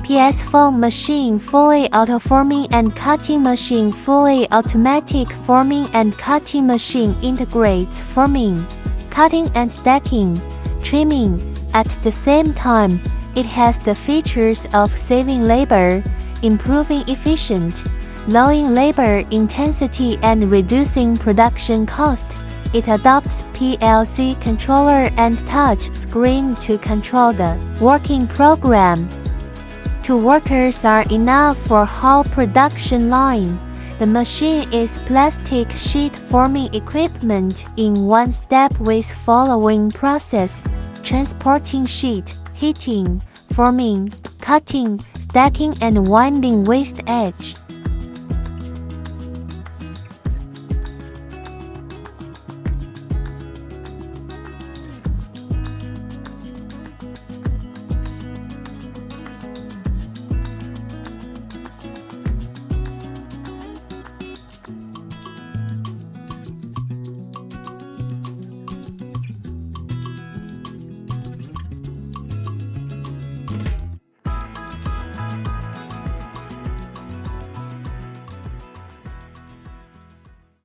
PS foam machine, fully auto forming and cutting machine, fully automatic forming and cutting machine, integrates forming, cutting and stacking, trimming. At the same time, it has the features of saving labor, improving efficiency, lowering labor intensity and reducing production cost. It adopts PLC controller and touch screen to control the working program. 2 workers are enough for whole production line. The machine is plastic sheet forming equipment in one step with following process: transporting sheet, heating, forming, cutting, stacking and winding waste edge.